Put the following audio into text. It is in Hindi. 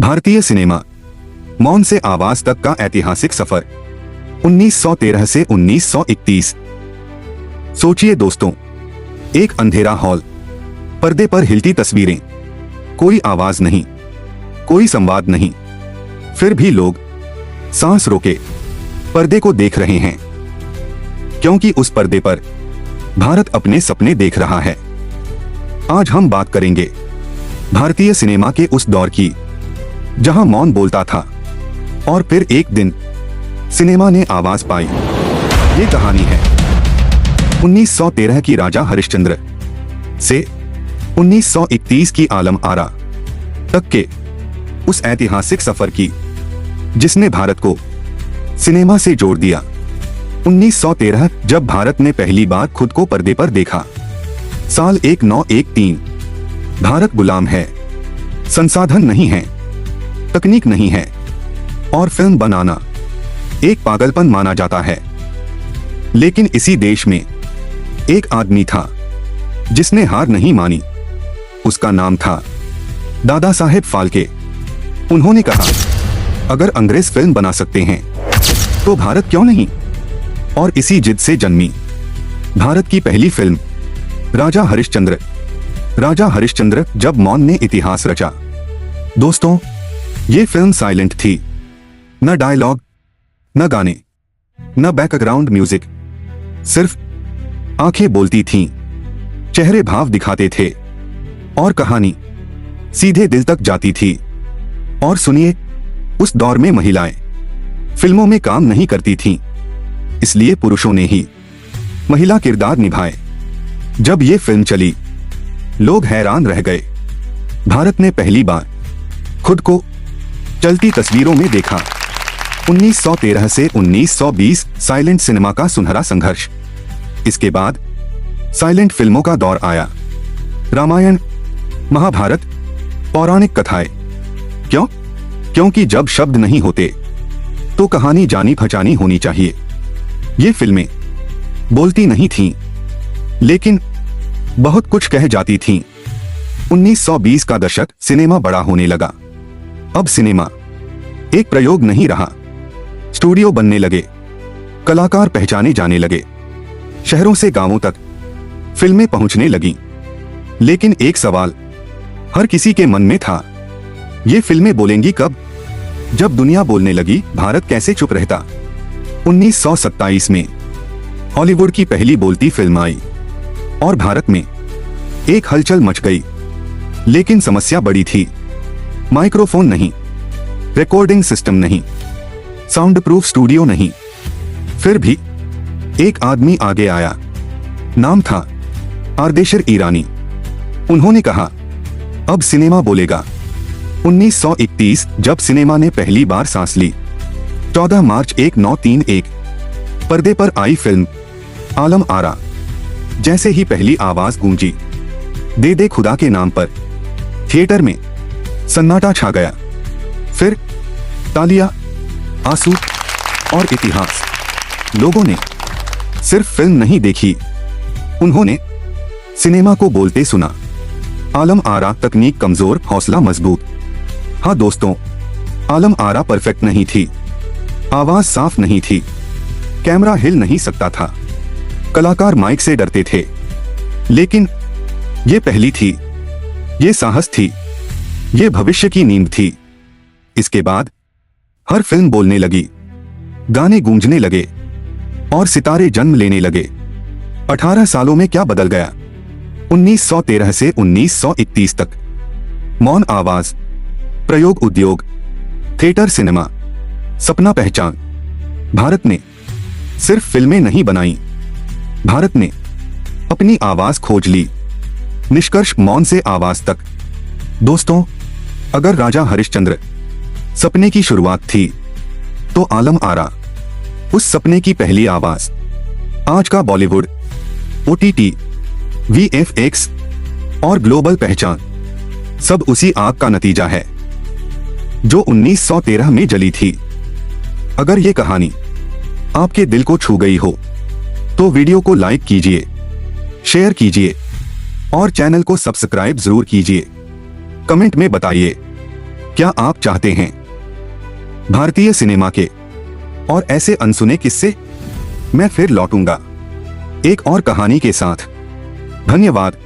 भारतीय सिनेमा, मौन से आवाज तक का ऐतिहासिक सफर, 1913 से 1931। सोचिए दोस्तों, एक अंधेरा हॉल, पर्दे पर हिलती तस्वीरें, कोई आवाज नहीं, कोई संवाद नहीं, फिर भी लोग सांस रोके पर्दे को देख रहे हैं, क्योंकि उस पर्दे पर भारत अपने सपने देख रहा है। आज हम बात करेंगे भारतीय सिनेमा के उस दौर की जहां मौन बोलता था और फिर एक दिन सिनेमा ने आवाज पाई। ये कहानी है 1913 की राजा हरिश्चंद्र से 1931 की आलम आरा तक के उस ऐतिहासिक सफर की जिसने भारत को सिनेमा से जोड़ दिया। 1913 जब भारत ने पहली बार खुद को पर्दे पर देखा। साल 1913। भारत गुलाम है, संसाधन नहीं है, तकनीक नहीं है और फिल्म बनाना एक पागलपन माना जाता है। लेकिन इसी देश में एक आदमी था जिसने हार नहीं मानी। उसका नाम था दादा साहेब फाल्के। उन्होंने कहा, अगर अंग्रेज फिल्म बना सकते हैं तो भारत क्यों नहीं? और इसी जिद से जन्मी भारत की पहली फिल्म राजा हरिश्चंद्र। राजा हरिश्चंद्र जब मौन ने इतिहास रचा। दोस्तों, ये फिल्म साइलेंट थी, न डायलॉग, न गाने, न बैकग्राउंड म्यूजिक, सिर्फ आंखें बोलती थीं, चेहरे भाव दिखाते थे और कहानी सीधे दिल तक जाती थी। और सुनिए, उस दौर में महिलाएं फिल्मों में काम नहीं करती थीं, इसलिए पुरुषों ने ही महिला किरदार निभाए। जब ये फिल्म चली, लोग हैरान रह गए। भारत ने पहली बार खुद को चलती तस्वीरों में देखा। 1913 से 1920 साइलेंट सिनेमा का सुनहरा संघर्ष। इसके बाद साइलेंट फिल्मों का दौर आया। रामायण, महाभारत, पौराणिक कथाएं। क्यों? क्योंकि जब शब्द नहीं होते तो कहानी जानी पहचानी होनी चाहिए। ये फिल्में बोलती नहीं थीं, लेकिन बहुत कुछ कह जाती थीं। 1920 का दशक सिनेमा बड़ा होने लगा। अब सिनेमा एक प्रयोग नहीं रहा। स्टूडियो बनने लगे, कलाकार पहचाने जाने लगे, शहरों से गांवों तक फिल्में पहुंचने लगी। लेकिन एक सवाल हर किसी के मन में था, ये फिल्में बोलेंगी कब? जब दुनिया बोलने लगी, भारत कैसे चुप रहता? 1927 में हॉलीवुड की पहली बोलती फिल्म आई और भारत में एक हलचल मच गई। लेकिन समस्या बड़ी थी। माइक्रोफोन नहीं, रिकॉर्डिंग सिस्टम नहीं, साउंड प्रूफ स्टूडियो नहीं। फिर भी एक आदमी आगे आया। नाम था आर्देशर ईरानी। उन्होंने कहा, अब सिनेमा बोलेगा। 1931 जब सिनेमा ने पहली बार सांस ली, 14 मार्च 1931 पर्दे पर आई फिल्म आलम आरा। जैसे ही पहली आवाज गूंजी, दे दे खुदा के नाम पर, थिएटर में सन्नाटा छा गया। फिर तालियां, आंसू और इतिहास। लोगों ने सिर्फ फिल्म नहीं देखी, उन्होंने सिनेमा को बोलते सुना। आलम आरा तकनीक कमजोर, हौसला मजबूत। हाँ दोस्तों, आलम आरा परफेक्ट नहीं थी, आवाज साफ नहीं थी, कैमरा हिल नहीं सकता था, कलाकार माइक से डरते थे। लेकिन ये पहली थी, ये साहस थी, ये भविष्य की नींद थी। इसके बाद हर फिल्म बोलने लगी, गाने गूंजने लगे और सितारे जन्म लेने लगे। 18 सालों में क्या बदल गया? 1913 से 1931 तक मौन आवाज, प्रयोग उद्योग, थिएटर सिनेमा, सपना पहचान। भारत ने सिर्फ फिल्में नहीं बनाई, भारत ने अपनी आवाज खोज ली। निष्कर्ष, मौन से आवाज तक। दोस्तों, अगर राजा हरिश्चंद्र सपने की शुरुआत थी, तो आलम आरा उस सपने की पहली आवाज। आज का बॉलीवुड, OTT, VFX और ग्लोबल पहचान सब उसी आग का नतीजा है जो 1913 में जली थी। अगर ये कहानी आपके दिल को छू गई हो तो वीडियो को लाइक कीजिए, शेयर कीजिए और चैनल को सब्सक्राइब जरूर कीजिए। कमेंट में बताइए क्या आप चाहते हैं भारतीय सिनेमा के और ऐसे अनसुने किस्से? मैं फिर लौटूंगा एक और कहानी के साथ। धन्यवाद।